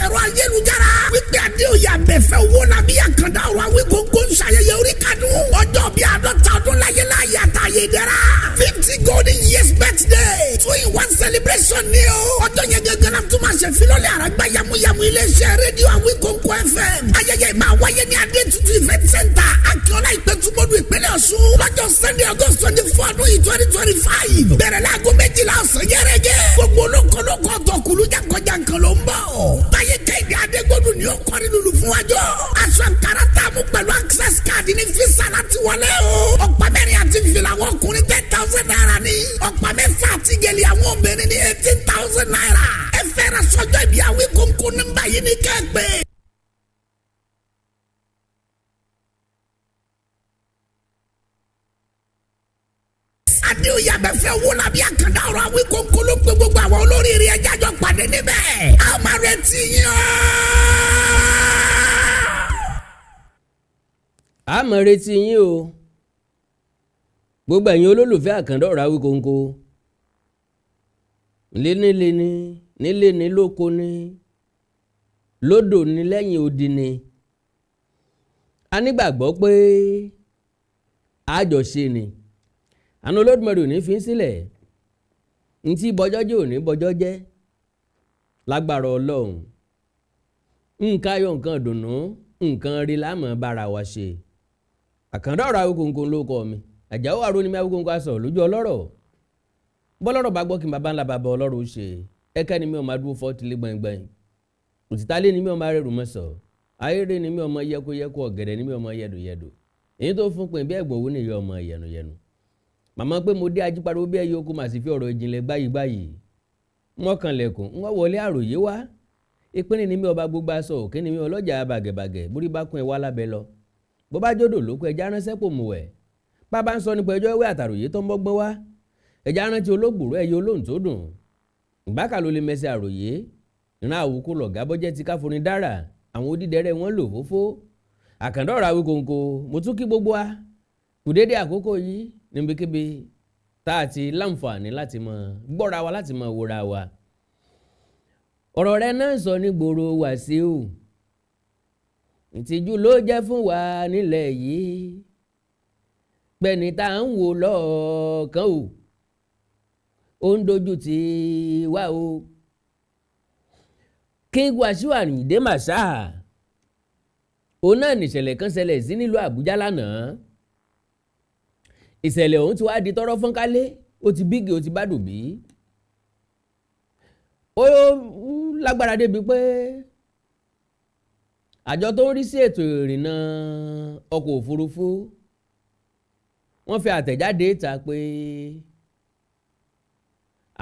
ẹ̀rọ ayélujára wípé Adéoyè abẹ́fẹ́ owó làbí àkàndá ọ̀rọ̀ Awíkonko ń ṣayẹyẹ orí kadún ọjọ́ bíi 50 ọdún láyé láyé àtàyè dẹ́ra 50 golden years birthday 2-in-1 celebration ni o ọjọ́ yẹn gẹ́gẹ́ la tún máa ṣe filọ́lẹ̀ àràgbá yamuyamu iléeṣẹ́ rédíò Awíkonko FM ayẹyẹ máa wáyé ní Adétutù event center Akíọ́lá Ìpẹ́tùmọ́dù ìpínlẹ̀ Ọ̀ṣun lọ́jọ́ Sunday August 24 ọdún 2025 bẹ̀rẹ̀ láago 12 ọ̀sán yẹ́rẹ́gẹ́ gbogbo olókòlókò tọkùlù jákọjá nǹkan ló ń bọ̀ táyé Kẹ́hìndé Adégbòdù ni ó kọrin lulu fún wájọ́ aṣọ àǹkárá tààmú pẹ̀lú access card ní fisa láti wọlé o ọ̀pá mẹ́rin àti fìlà àwọn ọkùnrin 10,000 naira ní ọ̀pá mẹ́fà àti gèlè àwọn obìnrin ní 18,000 naira ẹ fẹ́ràn sọ́jọ́ ìbí Awíkonko nọ́mbà yìí ní kẹ́gbẹ́. Adéoyè abẹ́fẹ́ owó làbí àkàndá ọ̀rọ̀ Awíkonko ló pé gbogbo àwọn olóríire ẹja jọ pàdé níbẹ̀. a máa retí yín o. a máa retí yín o. gbogbo ẹ̀yin olólùfẹ́ àkàndá ọ̀rọ̀ Awíkonko nílé ní lóko ní lódò ní lẹ́yìn odi ni a nígbàgbọ́ pé àjọṣe ni àná Olódùmarè ò ní fi sílẹ̀ ntí bọjọ́ jẹ́ òní bọjọ́ jẹ́ lágbára Ọlọ́run nǹkan ayọ̀ nǹkan dùnnú nǹkan rí lámọ̀ bára wa ṣe àkàndá ọ̀rọ̀ Awíkonko ló kọ́ mi Àjàó Àrònímí Awíkonko aṣọ lójú ọlọ́rọ̀ bọ́lọ́rọ̀ bá gbọ́ kí n bàbá ńlá bàbá ọlọ́rọ̀ ṣe ẹ̀kẹ́ ni mi ò máa dúró fọ́tìlé gbọ̀ngbọ̀n òtítàlẹ́ ni mi ò máa rẹ̀rù mọ́sọ̀ ayére ni mi ò máa yẹ́kóyẹ́kó ọ̀gẹ̀dẹ̀ ni mi ò máa yẹ̀dùyẹ̀dù èyí tó fún pin bí ẹ̀gbọ́n owó nìyẹn ọmọ yẹnuyẹnu màmá pé mo dé ajípariwo bí ẹyẹ oko màá sì fi ọ̀rọ̀ ìjìnlẹ̀ gbáyìí wọ́n kanlẹ̀kùn wọ́n wọlé àròyé wá ìpínlẹ̀ ni mi ọba gbogbo aṣọ òkè ni mi ọlọ́jà bàgẹ̀bàgẹ̀ bórí bá kún ẹ wá lábẹ́ lọ bó bá jódò lóko ẹja ránṣẹ́ pò mú ẹ̀ bàbá ń sọ nípa ẹjọ́ ìwé àtàròyé tó ń bọ́gbọ́n wá ẹja rántí olóògbòrò ẹyẹ olóhùn tó dùn ìgbáka ló lè mẹsẹ̀ àròyé ìran àwòkù lọ̀gá bọ́jẹ́ ti káforin dára àwọn odídẹrẹ́ wọn lò fófó àkàndá ọ̀rọ̀ Awíkonko mo tún kí gbogbo wa kù dédé àkókò yìí níbikíbi tá a ti láǹfààní láti mọ gbọ́ra wa láti mọ wòra wa ọ̀rọ̀ rẹ náà sọ nígboro Wasiu ìtìjú ló jẹ́ fún wa nílẹ̀ yìí pẹ̀ni tá à ń wò lọ́ọ̀kan o ó ń dojú ti wá o King Wasiu Ayinde Marshal òun náà nìṣẹ̀lẹ̀ kan ṣẹlẹ̀ sí nílùú Àbújá lánàá ìṣẹ̀lẹ̀ ọ̀hún ti wá di tọ́rọ́ fọ́nkálé ó ti bígì ó ti bá dùn bí ó lágbára débi pé àjọ tó ń rí sí ètò ìrìnnà ọkọ̀ òfurufú wọ́n fi àtẹ̀jáde ta pé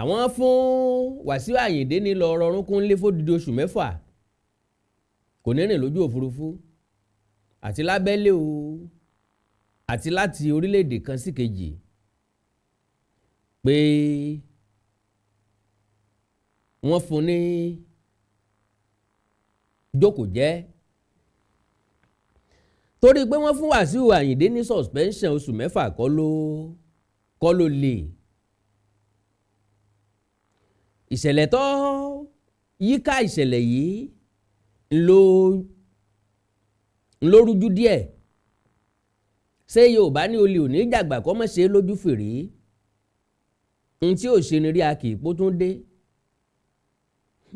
àwọn fún Wasiu Ayinde ní lọ rọrùn kún lé fódìdí oṣù 6 kò ní rìn lójú òfurufú àti lábẹ́lé o àti láti orílẹ̀-èdè kan sí kejì pé wọ́n fún ní jókòó jẹ́ torí pé wọ́n fún Wasiu Ayinde ní suspension oṣù 6 kọ́ ló lè ìṣẹ̀lẹ̀ tó yíká ìṣẹ̀lẹ̀ yìí ló rújú díẹ̀ ṣé Yorùbá ní olè òní jàgbà kọ́ mọ̀ ṣe lójú fèrè n tí ò ṣe ni rí akì ipò tó ń dé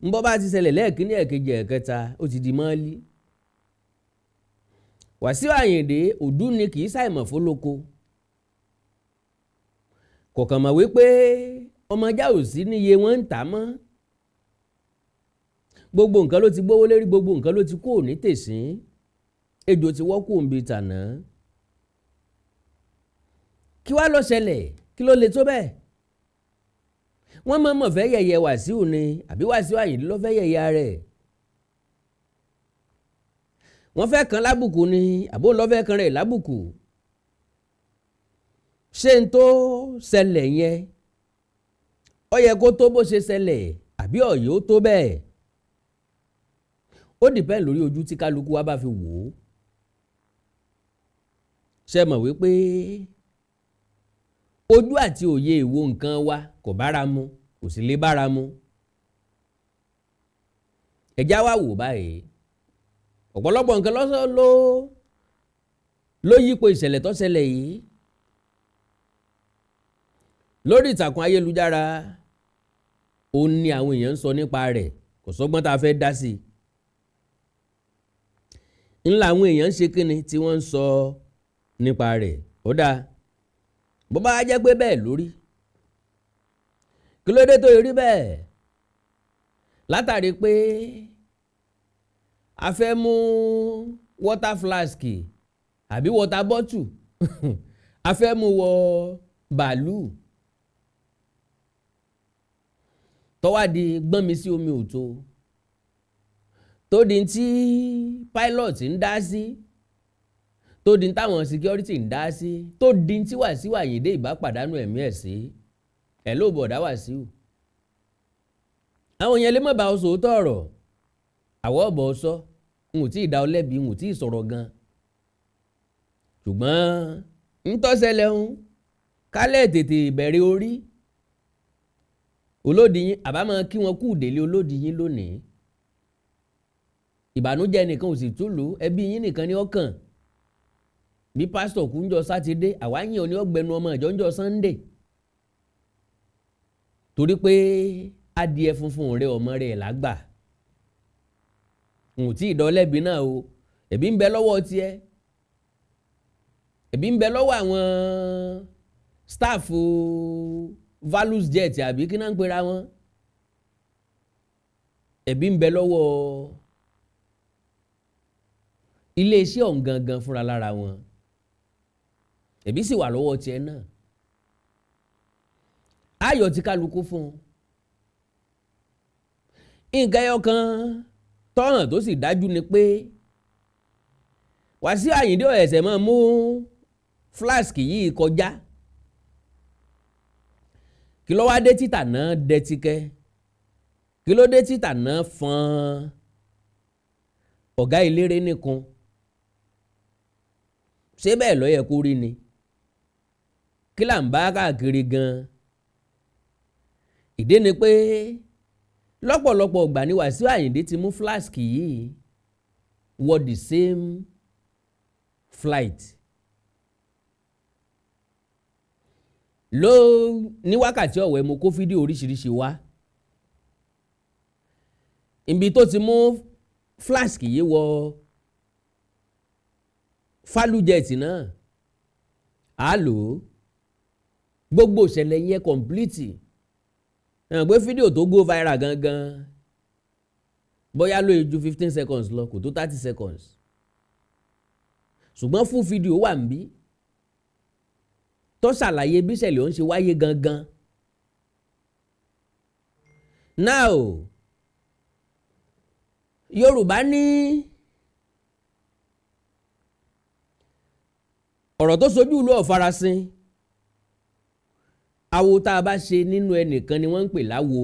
ń bọ́ bá ti ṣẹlẹ̀ lẹ́ẹ̀kínní ẹ̀kejì ẹ̀kẹta ó ti di mọ́lí Wasiu Ayinde òdú ni kì í ṣàìmọ̀ fólóko kọ̀ọ̀kan mọ̀ wípé ọmọ ajá ò sí níye wọ́n ń tà mọ́ gbogbo nǹkan ló ti gbówó lérí gbogbo nǹkan ló ti kó ní tèsín ejò ti wọ́kù òǹbí tànà kí wá ló ṣẹlẹ̀ kí ló lè tó bẹ́ẹ̀ wọ́n mọ̀ọ́mọ̀ fẹ́ yẹ̀yẹ́ Wasiu ni àbí Wasiu Ayinde ló fẹ́ yẹ̀yẹ́ rẹ̀ wọ́n fẹ́ kan lábùkù ni àbó ló fẹ́ kan rẹ̀ lábùkù ṣé n tó ṣẹlẹ̀ yẹn ó yẹ kó tó bó ṣe ṣẹlẹ̀ àbí ọ̀yẹ́ ó tó bẹ́ẹ̀ ó dìpẹ́ lórí ojú tí kálukú wa bá fi wò ó ṣe mọ̀ wípé ojú àti òye ìwo nǹkan wa kò bára mu kò sì lè bára mu ẹ̀já wá wò báyìí ọ̀pọ̀lọpọ̀ nǹkan ló yípo ìṣẹ̀lẹ̀ tó ṣẹlẹ̀ yìí lórí ìtàkùn ayélujára ó ní àwọn èèyàn ń sọ nípa rẹ̀ kò sọ́gbọ́n tá a fẹ́ dá sí i ńlá àwọn èèyàn ń ṣe kíni tí wọ́n ń sọ nípa rẹ̀ ó dáa bó bá jẹ́ pé bẹ́ẹ̀ lórí kí ló dé tó rí bẹ́ẹ̀ látàrí pé a fẹ́ mú water flask àbí water bottle a fẹ́ mú wọ bàálù tọ́wá di gbọ́n mi sí omi òtó tó di tí pilot ń dá sí tó di táwọn security ń dá sí tó di tí Wasiu Ayinde ìbá pàdánù ẹ̀mí ẹ̀ sí ẹ̀ ló bọ̀dá Wasiu àwọn yẹn lè má bá ọ sòótọ́ ọ̀rọ̀ àwọ̀ ọ̀bọ̀ sọ n ò tí ì dá ọ lẹ́bi n ò tí ì sọ̀rọ̀ gan ṣùgbọ́n ń tọ́sẹ̀lẹ̀ ń kálẹ̀ tètè bẹ̀rẹ̀ orí olódì yín àbámọ̀ kí wọ́n kú délé olódì yín lónìí ìbànújẹ́ nìkan ò sì túlù ẹbí yín nìkan ní ọkàn bí pásítọ̀ kú ńjọ́ sátidé àwáyìn òní ọgbẹnu ọmọ ìjọ ńjọ́ Sunday torí pé adìẹ funfun rẹ ọmọ rẹ lágbà n ò tí ì dọ́lẹ́bi náà o ẹ̀bí ń bẹ lọ́wọ́ tiẹ̀ ẹ̀bí ń bẹ lọ́wọ́ àwọn staff values jet àbí kí náà ń pera wọn ẹ̀bí ń bẹ lọ́wọ́ iléeṣẹ́ ọ̀hún gangan fúnra lára wọn ẹ̀bí sì wà lọ́wọ́ tiẹ̀ náà ayọ̀ tí kálukú fún un nǹkan ẹyọ kan tọ́hàn tó sì dájú ni pé Wasiu Ayinde ẹ̀sẹ̀ máa mú flask yìí kọjá kí ló wá dé títà náà dẹ́tíkẹ́ kí ló dé títà náà fọ́n ọ̀gá eléré nìkan ṣé bẹ́ẹ̀ ló yẹ kó rí ni kí là ń bá káàkiri gan ìdí ni pé lọ́pọ̀lọpọ̀ ìgbà ni Wasiu Ayinde ti mú flask yìí wọ the same flight ló ní wákàtí ọ̀wẹ́ mo kó fídíò oríṣiríṣi wá ibi tó ti mú flask yìí wọ falujẹ̀tì náà á lò ó gbogbo ìṣẹ̀lẹ̀ yẹn complete ẹ̀ pé fídíò tó go viral gangan bóyá ló ju 15 seconds lọ kò tó 30 seconds ṣùgbọ́n fún fídíò wà ń bí tó ṣàlàyé bí ìṣẹ̀lẹ̀ ọ̀hún ṣe wáyé gangan. Now Yorùbá ní ọ̀rọ̀ tó sojú ìlú ọ̀farasin awo tá a bá ṣe nínú ẹnìkan ni wọ́n ń pè láwo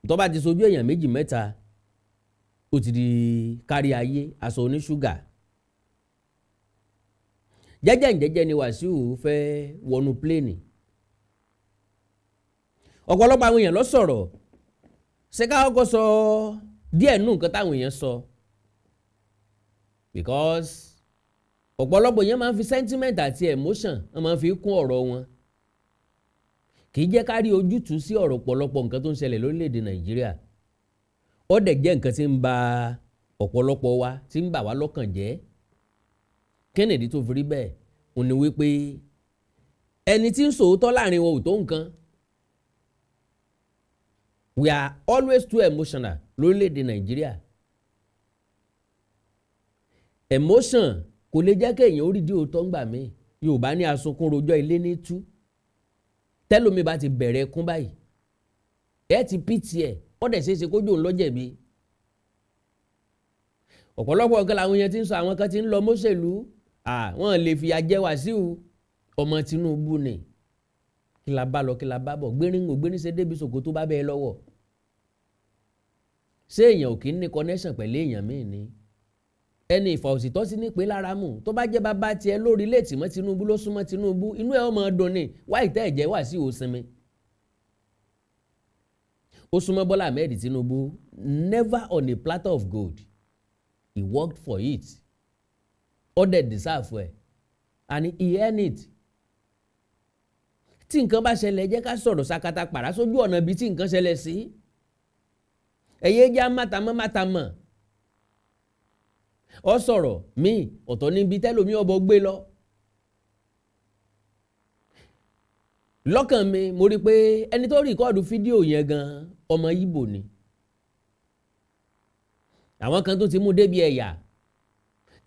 tó bá ti sojú èèyàn méjì mẹ́ta ó ti di kárí ayé aṣọ oníṣúgà jẹ́jẹ́ ni Wasiu fẹ́ wọnú pléènì ọ̀pọ̀lọpọ̀ àwọn èèyàn ló sọ̀rọ̀ ṣé ká kọ́kọ́ sọ díẹ̀ nù nǹkan táwọn èèyàn sọ because ọ̀pọ̀lọpọ̀ èèyàn máa ń fi sentiment àti emotion wọ́n máa ń fi kún ọ̀rọ̀ wọn kì í jẹ́ ká rí ojútùú sí ọ̀rọ̀ ọ̀pọ̀lọpọ̀ nǹkan tó ń ṣẹlẹ̀ lórílẹ̀‐èdè Nàìjíríà ó dẹ̀ jẹ́ nǹkan tí ń ba ọ̀pọ̀lọpọ̀ wa tí ń bà wá lọ́kàn jẹ́ Kennedy tó fi rí bẹ́ẹ̀ òun ni wípé ẹni tí ń sòótọ́ láàrin wọn ò tó nǹkan we are always too emotional lórílẹ̀‐èdè Nàìjíríà emotion kò lè jẹ́ kéèyàn ó rí di òótọ́ ńgbà míì Yorùbá ní asunkún rojọ́ ilé ní tú tẹ́lómi bá ti bẹ̀rẹ̀ ẹkún báyìí ẹ ti pìtì ẹ̀ ó dẹ̀ ṣeéṣe kójú òun lọ́jẹ̀bi ọ̀pọ̀lọpọ̀ nǹkan làwọn yẹn ti ń sọ àwọn kan ti ń lọ mọ́ṣèlú wọ́n lè fìyà jẹ Wasiu ọmọ Tinubu ni kí la bá lọ kí la bá bọ̀ gbéríngò gbéríṣe débi sòkò tó bá bẹ́ẹ̀ lọ́wọ́ ṣé èèyàn ò kí ń ní connection pẹ̀lú èèyàn míì ni ẹni ìfà òsìtọ́ sí ní pé lára mú tó bá jẹ́ bàbá tiẹ̀ lórí léètì mọ́ Tinubu ló súnmọ́ Tinubu inú ẹ̀ ọmọ ọdún ni wáyé tẹ́ ẹ̀jẹ̀ Wasiu sinmi ó súnmọ́ Bọ́lá Ahmed Tinubu never on a platter of gold. He worked for it. Ó dẹ̀ deserve ẹ̀. And he earned it. Tí nǹkan bá ṣẹlẹ̀ jẹ́ ká sọ̀rọ̀ sakata pàrà sójú ọ̀nà ibi tí nǹkan ṣẹlẹ̀ sí. Ẹ̀yẹ́ já mátamọ́. Ó sọ̀rọ̀ míì ọ̀tọ̀ níbi tẹ́lòmí ọbọ̀ gbé lọ. Lọ́kàn mi mo rí pé ẹni tó rìkọ́ọ̀dù fídíò yẹn gan ọmọ Ìgbò ni. Àwọn kan tó ti mú débi ẹ̀yà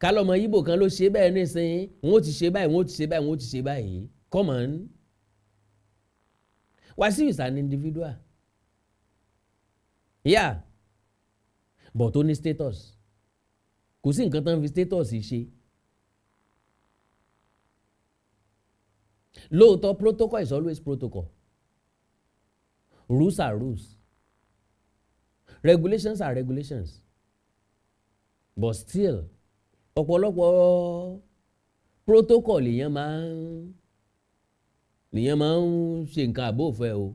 kálọ̀mọ Ìgbò kan ló ṣe bẹ́ẹ̀ nísìnyí wọ́n ti ṣe báyìí come on. Wasiu is an individual. Yeah, but ó ní status. Kò sí nǹkan tán fi status ṣe. Lóòótọ́ protocol is always protocol. Rules are rules. Regulations are regulations. But still, ọ̀pọ̀lọpọ̀ protocol lèèyàn máa ń ṣe nǹkan àbófẹ́ o.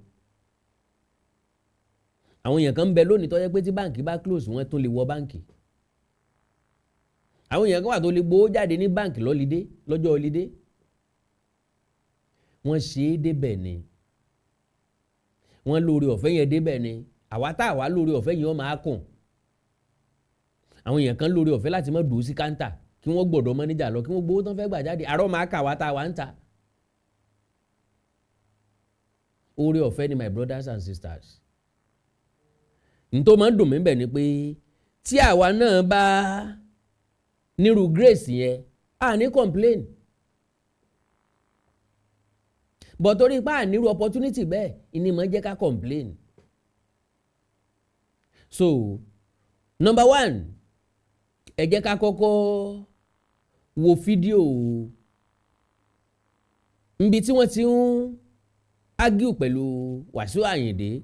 Àwọn èèyàn kan ń bẹ lónìí tó jẹ́ pé tí báǹkì bá close wọ́n tún lè wọ báǹkì. Àwọn èèyàn kan wà tó lè gbowó jáde ní báǹkì lọ́jọ́ holiday. Wọ́n ṣe é débẹ̀ ni. Wọ́n lórí ọ̀fẹ́ yẹn débẹ̀ ni. Àwa tá àwa lórí ọ̀fẹ́ yẹn wọ́n máa kùn. Àwọn èèyàn kan lórí ọ̀fẹ́ láti má dùn sí káńtà kí wọ́n gbọ́dọ̀ mọ́níjà lọ kí wọ́n gbowó tán fẹ́ gbà jáde. Àrọ́ máa kà wá tá a wá ń ta. Oore ọ̀fẹ́ ni my brothers and sisters. N tó máa ń dùn mí bẹ̀ ni pé tí àwa náà bá nírú grace yẹn a ní complain. But torí pé a nírú opportunity bẹ́ẹ̀ ìní máa jẹ́ ká complain. So number one, ẹ jẹ́ ká kọ́kọ́ wo fídíò níbi tí wọ́n ti ń argue pẹ̀lú Wasiu Ayinde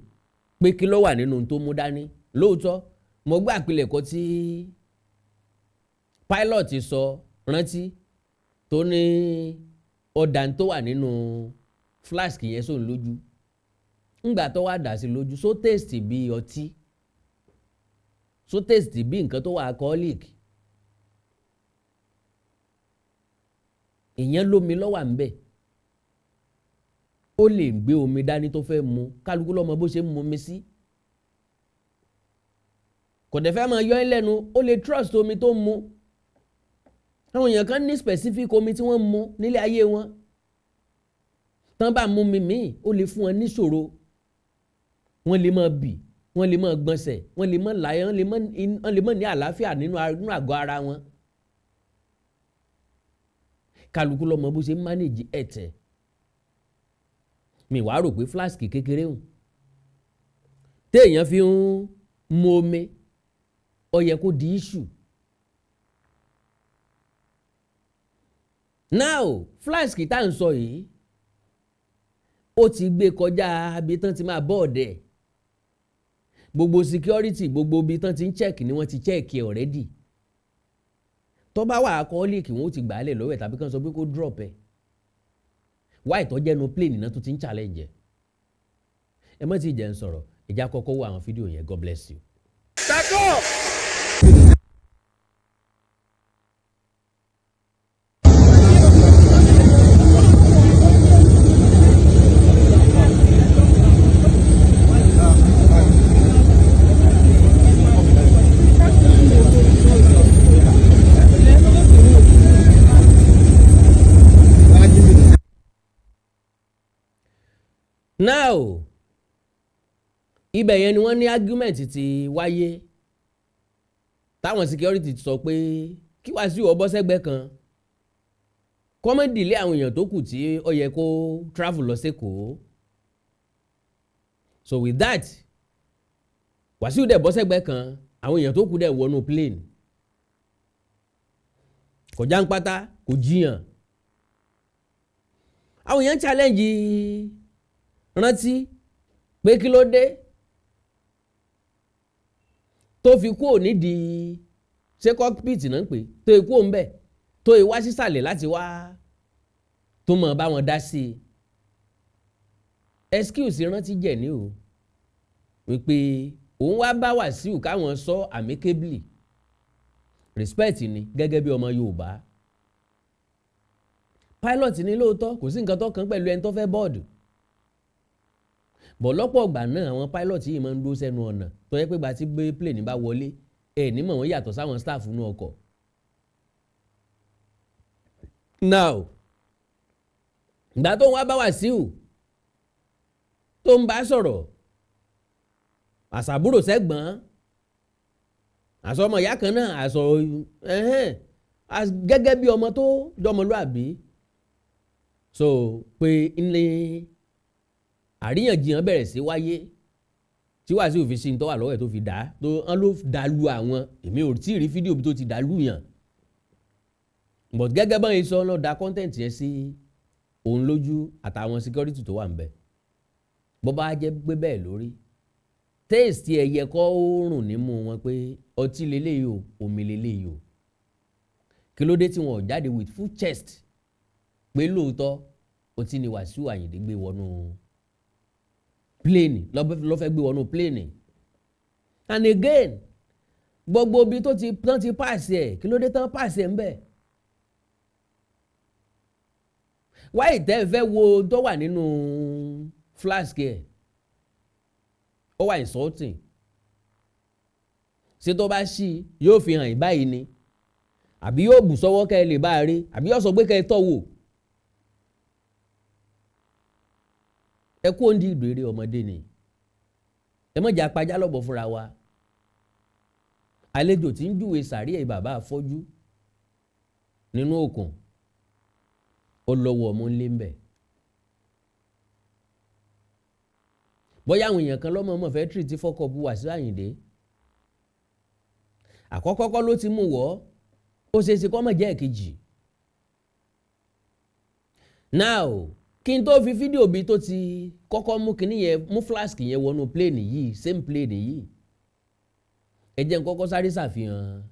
pé kí ló wà nínú tó mú dání. Lóòótọ́ mo gbọ́ àpilẹ̀kọ tí pilot sọ rántí tó ní ọ̀dà tó wà nínú flask yẹn sóun lójú. Ńgbà tó wà dà sí lójú so taste bí ọtí. So taste bí nǹkan tó wà alcoholic. Ìyẹn lómi lọ́wà ń bẹ̀. Ó lè gbé omi dání tó fẹ́ mu kálukú lọ́mọ bó ṣe ń mu omi sí. Kò dẹ̀ fẹ́ máa yọ ẹ́ lẹ́nu ó lè trust omi tó ń mu. Àwọn èèyàn kan ní specific omi tí wọ́n ń mu nílé ayé wọn. Tán bá mu mi míì ó lè fún wọn níṣòro. Wọ́n lè máa bì, wọ́n lè máa gbọ̀nsẹ̀, wọ́n lè máa láyé, wọ́n lè máa ní àlàáfíà nínú àgọ́ ara wọn. Kálukú lọ́mọ bó ṣe ń manage ẹ̀tẹ̀. Mi wá rò pé flask kékeré hùn téèyàn fi ń mu omi ó yẹ kó di issue. Now flask tá à ń sọ yìí ó ti gbé kọjá ibi tán ti máa bọ́ọ̀dẹ̀. Gbogbo security gbogbo ibi tán ti ń check ni wọ́n ti check ẹ̀ already. Tó bá wà alcoholic wọ́n ó ti gbà á lẹ̀ lọ́wọ́ ẹ̀ tàbí kán sọ pé kó drop ẹ̀. Wá ìtọ́jẹ́nu plane náà tó ti ń challenge ẹ̀. Ẹ mọ́ tí ìjẹ́ ń sọ̀rọ̀ ìjà kọ́kọ́ wo àwọn fídíò yẹn. God bless you. Now ibẹ̀ yẹn ni wọ́n ní argument ti wáyé táwọn security ti sọ pé kí Wasiu ó bọ́ sẹ́gbẹ́ kan kọ́mọ́dì lé àwọn èèyàn tó kù tí ó yẹ kó travel lọ sẹ́kọ̀ọ́. So with that Wasiu dẹ̀ bọ́ sẹ́gbẹ́ kan àwọn èèyàn tó kù dẹ̀ wọnú plane. Kò jáǹpátá kò jiyàn. Àwọn èèyàn challenge rántí pé kí ló dé tó fi kúrò nídìí ṣé cockpit náà ń pè tó ikú òun bẹ̀ tó ìwá sísàlẹ̀ láti wá tó mọ̀ bá wọn dá sí i. Excuse rántí jẹ̀ ní o wípé òun wá bá Wasiu káwọn sọ amicably respect ni gẹ́gẹ́ bí ọmọ Yorùbá. Pilot ní lóòótọ́ kò sí nǹkan tó kàn pẹ̀lú ẹni tó fẹ́ bọ́ọ̀dù. Bọ̀ lọ́pọ̀ ọgbà náà àwọn pilot yìí máa ń dúró sẹ́nu ọ̀nà tó yẹ pé gba tí gbé plane bá wọlé nímọ̀ wọ́n yàtọ̀ sáwọn staff inú ọkọ̀. Now ìgbà tó ń wá bá Wasiu tó ń bá sọ̀rọ̀ àṣàbúrò sẹ́gbọ̀n àsọmọ ìyá kan náà àsọ gẹ́gẹ́ bí ọmọ tó jọmọlúàbí so pé ilé àríyànjiyàn bẹ̀rẹ̀ sí wáyé tí Wasiu fi sí ní tó wà lọ́wọ́ ẹ̀ tó fi dá tó ń ló dá lu àwọn èmi ò tí ì rí fídíò bí tó ti dá lu yàn but gẹ́gẹ́ bọ́n yìí sọ lọ́ọ́ da content yẹn sí òun lójú àtàwọn security tó wà ń bẹ̀ bó bá jẹ́ pé bẹ́ẹ̀ lórí taste ẹ̀yẹ kọ́ ó rùn nímú wọn pé ọtí leléyìí o omi leléyìí o kí ló dé tí wọn ò jáde with full chest pé lóòótọ́ ọtí ni Wasiu Ayinde gbé wọnú plane ló fẹ́ gbé wọnú plane and again gbogbo ibi tó ti tán ti pàṣẹ ẹ̀ kí ló dé tán pàṣẹ ẹ̀ ń bẹ̀ wáyé tẹ́ ẹ fẹ́ wo tó wà nínú flask ẹ̀ ó wà insulting ṣé tó bá ṣí yóò fi hàn ìbáyìí ni àbí yóò bù sọ́wọ́ kẹ́ ẹ lè bá a rí àbí yóò sọ pé kẹ́ ẹ tọ́ wò ẹ kú òǹdí ìbéèrè ọmọdé ni ẹ mọ̀jà apájá lọ́bọ̀ fúnra wa àlejò tí ń júwe sàárì ẹ̀ bàbá afọ́jú nínú òkun ó lọ́wọ́ ọmọ ńlẹ́ ń bẹ̀ bóyá àwọn èèyàn kan lọ́mọ ọmọ fẹ́ tìrì tí fọ́kọ̀ bu Wasiu Ayinde àkọ́kọ́ kọ́ ló ti mú wọ́ ó ṣe é ṣe kọ́ mọ̀ jẹ́ ẹ̀kejì now kí n tó fi fídíò bí tó ti kọ́kọ́ mú kinní yẹn mú flask yẹn wọnú plane yìí same plane yìí ẹ jẹ́ n kọ́kọ́ sáré ṣàfihàn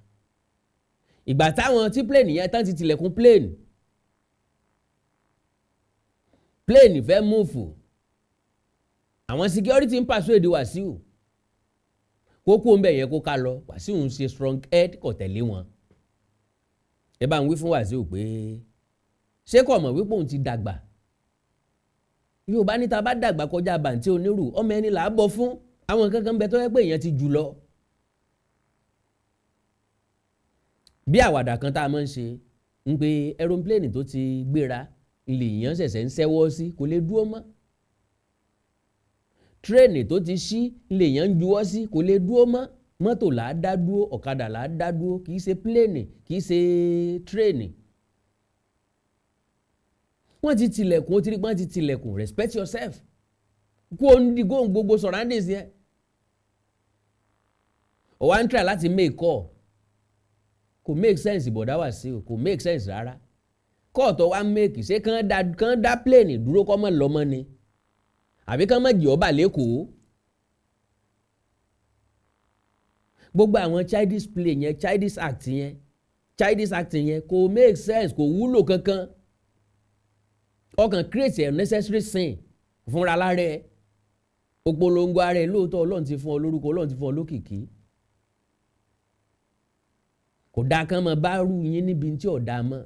ìgbà táwọn tí plane yẹn tán ti tilẹ̀kùn plane fẹ́ múfù àwọn security ń persuade Wasiu kókó ń bẹ̀ yẹn kó ká lọ Wasiu ń ṣe strong head kò tẹ̀lé wọn ẹ bá ń wí fún Wasiu pé ṣé kò mọ̀ wípé òun ti dàgbà Yorùbá níta bá dàgbà kọjá bàǹtí onírù ọmọ ẹni là á bọ fún àwọn kankan bẹ tó yẹ pé èèyàn ti jù lọ bí àwàdà kan tá a máa ń ṣe ń pé aeroplane tó ti gbéra ilé èèyàn ṣẹ̀ṣẹ̀ ń ṣẹ́wọ́ sí kò lè dúró mọ́ tírèènì tó ti ṣí ilé èèyàn ń juwọ́ sí kò lè dúró mọ́ mọ́tò là á dá dúró ọ̀kadà là á dá dúró kì í ṣe pléènì kì í ṣe tírèènì wọ́n ti tilẹ̀kùn ó ti rí pé wọ́n ti tilẹ̀kùn respect yourself kó o ní góhùn gbogbo surroundings yẹn ó wá ń try láti make call kò make sense bọ̀dá Wasiu kò make sense rárá kọ́ọ̀tọ̀ wá make ṣé kán dá plane dúró kọ́ mọ́ lọ́mọ ni àbí kán mọ́ jì ọ́ bà lẹ́kọ̀ọ́ gbogbo àwọn childish play yẹn childish act yẹn kò make sense kò wúlò kankan ọkàn create a necessary sin fúnra lára ẹ òpolongo ara ẹ lóòótọ́ Ọlọ́run ti fún ọ lórúkọ Ọlọ́run ti fún ọ lókìkí kò dáa kán mọ́ bá rú yín níbi tí ò dáa mọ́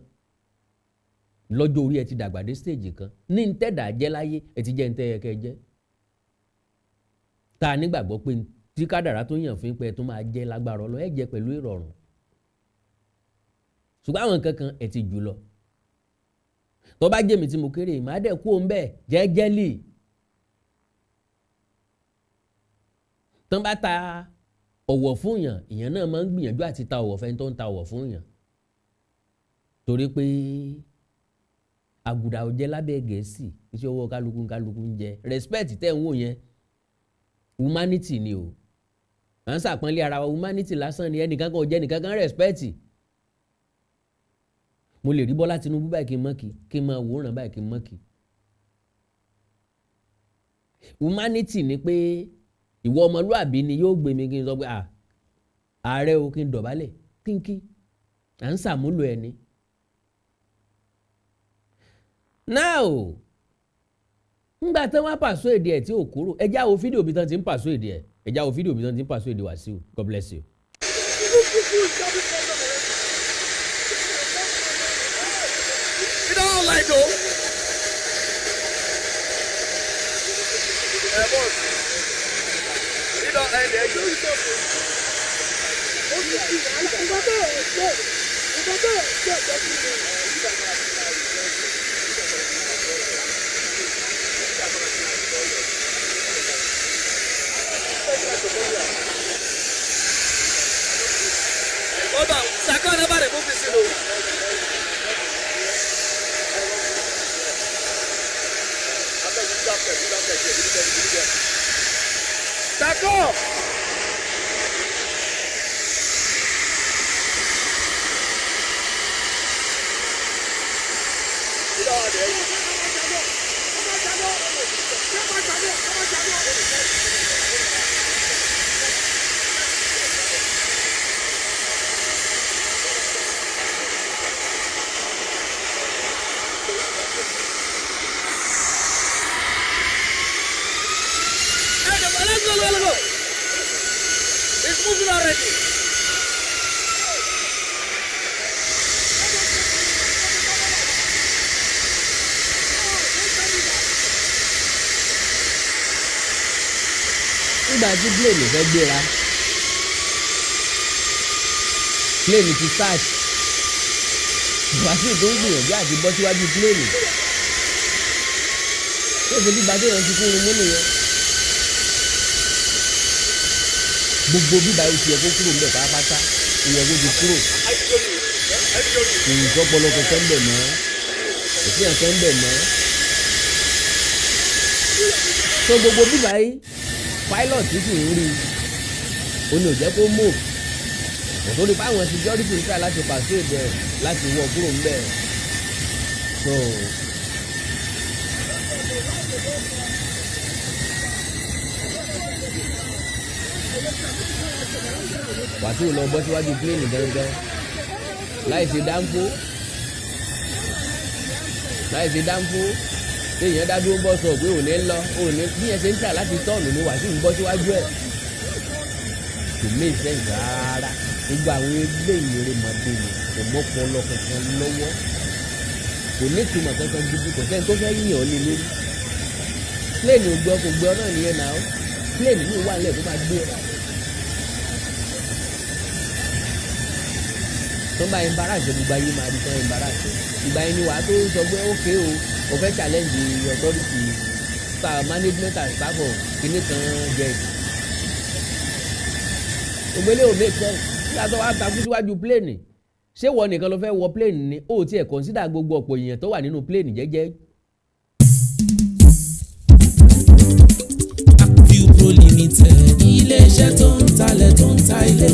lọ́jọ́ orí ẹ ti dàgbà dé stage kan ní ń tẹ̀dà jẹ́ láyé ẹ ti jẹ́ ń tẹ́yẹ kẹ́ jẹ́ tá a nígbàgbọ́ pé tí kádàrá tó yàn fún pé tó máa jẹ́ lágbára Ọlọ́run ẹ jẹ́ pẹ̀lú ìrọ̀rùn ṣùgbọ́n àwọn kankan ẹ ti jù lọ tó bá jẹ́ mi tí mo kéré màá dẹ̀ kú òun bẹ́ẹ̀ jẹ́jẹ́lì tán bá ta ọ̀wọ̀ fún yàn ìyẹn náà máa ń gbìyànjú àti ta ọ̀wọ̀ fẹ́ni tó ń ta ọ̀wọ̀ fún yàn torí pé àgùdà ò jẹ́ lábẹ́ Gẹ̀ẹ́sì iṣẹ́ owó kálukú ń jẹ respect tẹ́ ń wò yẹn humanity ni o à ń sàpọ́nlé ara wa humanity lásán ni ẹnìkan kan ò jẹ́ nìkan kan respect mo lè rí Bọ́lá Tinubu báyìí kí n mọ́kì kí n máa wòran báyìí kí n mọ́kì humanity ni pé ìwọ ọmọlúàbí ni yóò gbé mi kí n sọ pé ààrẹ o kí n dọ̀bálẹ̀ kínkí à ń sàmúlò ẹni. now ngbà tí wọ́n pàṣọ èdè ẹ̀ tí ò kúrò ẹ já wo fídíò bí tán ti ń pàṣọ èdè ẹ̀ ẹ̀já wo fídíò bí wọ́n ti ń pàṣẹ èdè Wasiu. God bless you. You don't like though. Boss. You don't end there. Hold on. Sakana bare move this in. Sako! Let's go. It's moving already. Nígbà tí plane fẹ́ gbéra, plane ti start. Wasiu tó ń gbìyànjú àti bọ́ síwájú plane. Ṣé èso bíbá tó yẹn ti fún un múlò yẹn? Gbogbo bíbá yìí ti yẹ kó kúrò níbẹ̀ pátápátá, ìyẹn kó ti kúrò. Ìjọpọlọpọ fẹ́ ń bẹ̀ mọ́, ìfihàn fẹ́ ń bẹ̀ mọ́. So gbogbo bíbá yìí pilot sì ń rí o ní ò jẹ́ kó move òtó ní báwọn security ń try láti pàṣẹ ìbẹ̀ láti wọ kúrò ńbẹ̀. So Wasiu lọ bọ́ síwájú plane gangan láì ṣe dáńfó téèyàn dá dúró bọ́ sọ pé òní ń lọ òní bí ẹ ṣe ń tà láti tọ́ọ̀nù ni Wasiu ń bọ́ síwájú ẹ̀ kò make sense rárá. Gbogbo àwọn ilé ìrere mọ̀dé ni kò mọ́pọlọ kankan lọ́wọ́ kò ní ìtumọ̀ kankan gidi kò sẹ́ni tó fẹ́ yìn ọ́ lé lórí. Plane ò gbọ́ kò gbọ́ náà nìyẹn náà plane ní ìwà ilẹ̀ tó máa gbé ẹ. tó ń bá embarrass gbogbo ayé máa di tán embarrass ìgbà yẹn ni wàá tó sọ pé ókè o fẹ́ challenge the authority staff management and staff of kìnìún kan jet. ògbélé ò make sense nígbà tó wàá takú síwájú plane ṣé wọ nìkan ló fẹ́ wọ plane ni ó tiẹ̀ consider gbogbo ọ̀pọ̀ èèyàn tó wà nínú plane jẹ́jẹ́. Pro Limited ilé-iṣẹ́ tó ń talẹ̀ tó ń ta ilé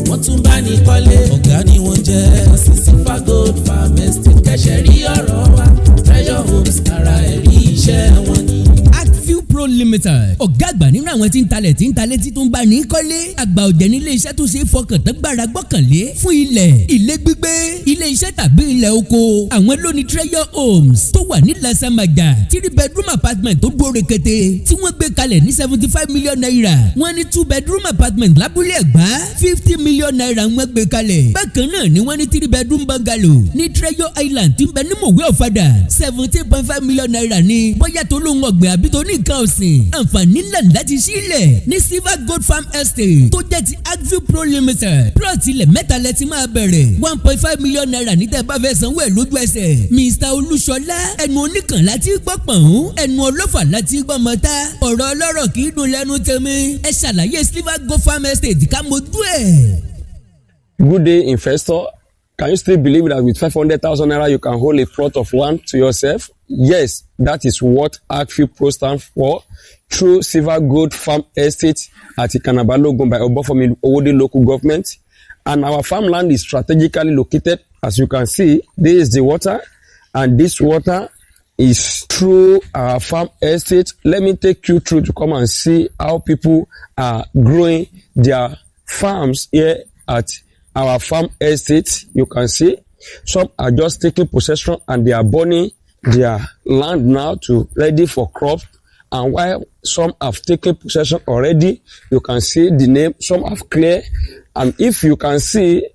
wọ́n tún bá ní kọ́lé ọ̀gá ni wọ́n jẹ́ Silver Gold Farm Estate kẹ́sẹ̀ rí ọ̀rọ̀ wa Treasure Homes ara ẹ̀rí iṣẹ́ wọn ni. Pro Limited ọ̀gá àgbà nínú àwọn tí ń talẹ̀ tí tó ń bá ní kọ́lé àgbà ọ̀jẹ̀ ní ilé-iṣẹ́ tó ṣe é fọkàn tán gbára gbọ́kànlé fún ilé gbígbé ilé-iṣẹ́ tàbí ilẹ̀ oko àwọn ló ní Treasure Homes tó wà ní Lasamaja 3 bedroom apartment tó dúró rekete tí wọ́n gbé kalẹ̀ ní 75 million naira wọ́n ní 2 bedroom apartment lábúlé Ẹ̀gbá 50 million naira wọ́n gbé kalẹ̀ bákan náà ni wọ́n ní 3 bedroom bungalow ní Treasure Island tí ń bẹ ní Mòwe Ọ̀fadà 17.5 million naira ní bóyá tó lóun ọ̀gbìn àbí tó ní nǹkan ọ̀sìn àǹfààní ńlá láti sílẹ̀ ní Silver Gold Farm Estate tó jẹ́ ti Agview Pro Limited plot ilẹ̀ mẹ́ta lẹ ti máa bẹ̀rẹ̀ 1.5 million naira ní tẹ́ bá fẹ́ sanwó ẹ̀ lójú ẹsẹ̀ Mr. Olúṣọlá ẹnu oníkan láti gbọ́ pọ̀n ẹnu ọlọ́fà láti gbọ́ mọ́ta ọ̀rọ̀ ọlọ́rọ̀ kì í dùn lẹ́nu tẹ́mi ẹ ṣàlàyé Silver Gold Farm Estate ká mojú ẹ̀. Good day, investor. Can you still believe that with 500,000 naira you can hold a plot of land to yourself? Yes, that is what Agview Pro stands for. Through Silver Gold Farm Estate at Ikanabalogun by Obofomi Owode local government. And our farmland is strategically located. As you can see, this is the water. And this water is through our farm estate. Let me take you through to come and see how people are growing their farms here at our farm estate. You can see some are just taking possession and they are burning their land now to ready for crops. And while some have taken possession already, you can see the name, some have cleared. And if you can see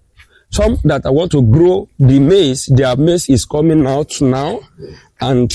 some that I want to grow the maize, their maize is coming out now. And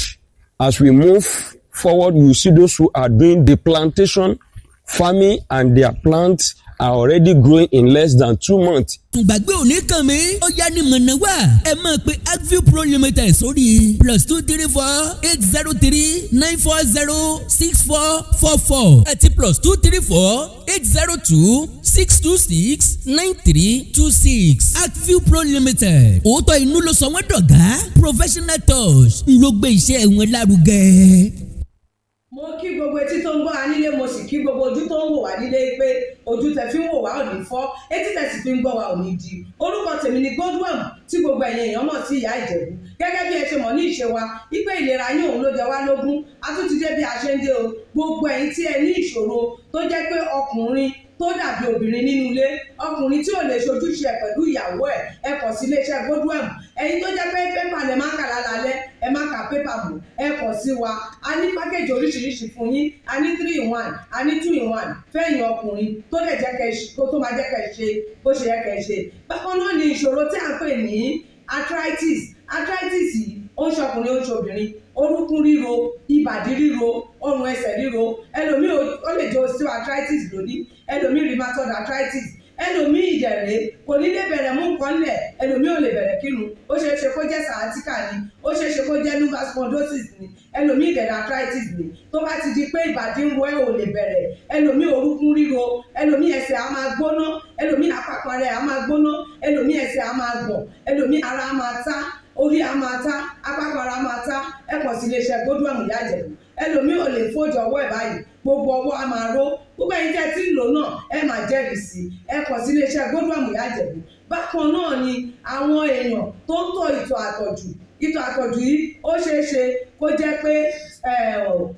as we move forward, you see those who are doing the plantation farming and their plants are already growing in less than 2 months. Gbàgbé òní kan mi, ó yá ní mọ̀nà wá. Ẹ máa pe Agview Pro Limited sórí +234-803-940-6444 àti +234-802-626-9326. Agview Pro Limited. Òótọ́ inú ló sọ wọ́n dọ̀gá. Professional touch ń ló gbé iṣẹ́ wọn lárugẹ. Mo kí gbogbo etí tó ń gbọ́ wa nílé, mo sì kí gbogbo ojú tó ń wò wá nílé pé ojú tẹ fi ń wò wá ò ní fọ́, etí tẹ sì fi ń gbọ́ wa ò ní di. Orúkọ tèmi ni Godwin tí gbogbo ẹ̀yin èèyàn mọ̀ sí ìyá Ìjẹ̀bú. Gẹ́gẹ́ bí ẹ ṣe mọ̀ ní ìṣe wa, wípé ìlera yín òun ló jẹ wá lógún. A tún ti dé bí a ṣe ń dé o. Gbogbo ẹ̀yin tí ẹ ní ìṣòro tó jẹ́ pé ọkùnrin tó dàbí obìnrin nínú ilé, ọkùnrin tí ò lè ṣojúṣe pẹ̀lú ìyàwó ẹ kàn sí iléeṣẹ́ Godwin. Ẹ̀yin tó jẹ́ pé pépà lẹ máa ń kà lálálẹ́, ẹ má ka pépà mọ́, ẹ kàn sí wa. A ní pákéjì oríṣiríṣi fún yín, a ní 3-in-1, a ní 2-in-1 fẹ́yìn ọkùnrin tó lè jẹ́ tó máa jẹ́ kẹ́ ṣe bó ṣe yẹ kẹ́ ṣe. Bákan náà ni ìṣòro tí a ń pè ní arthritis yìí ó ń ṣọkùnrin ó ń ṣobìnrin, orúnkún ríro, ìbàdí ríro, ọrùn ẹsẹ̀ ríro, ẹlòmíì ó lè jẹ́ osteoarthritis lónìí, ẹlòmíì rheumatoid arthritis, ẹlòmíì ìdẹ̀rẹ̀ kò ní lè bẹ̀rẹ̀ mú nǹkan lẹ̀, ẹlòmíì ò lè bẹ̀rẹ̀ kírun, ó ṣeé ṣe kó jẹ́ sciatica ni, ó ṣeé ṣe kó jẹ́ lumbar spondylosis ni, ẹlòmíì ìdẹ̀rẹ̀ arthritis ni. Tó bá ti di pé ìbàdí ń wọ ẹ́ ò lè bẹ̀rẹ̀, ẹlòmíì orúnkún ríro, ẹlòmíì ẹsẹ̀ á máa gbóná, ẹlòmíì àpapọ̀ rẹ̀ á máa gbóná, ẹlòmíì ẹsẹ̀ á máa gbọ̀n, ẹlòmíì ara á máa tá, orí á máa tá, àpapọ̀ ara á máa tá. Ẹ kàn sí iléeṣẹ́ Godwin ìyá Ìjẹ̀bú. Ẹlòmíì ò lè fojú ọwọ́ ẹ̀ báyìí, gbogbo ọwọ́ á máa ró. Gbogbo ẹ̀yin tẹ́ tí ń lò náà ẹ máa jẹ́rìí sí. Ẹ kàn sí iléeṣẹ́ Godwin ìyá Ìjẹ̀bú. Bákan náà ni àwọn èèyàn tó ń tọ̀ ìtọ̀ àtọ̀jù. Ìtọ̀ àtọ̀jù yìí ó ṣeé ṣe kó jẹ́ pé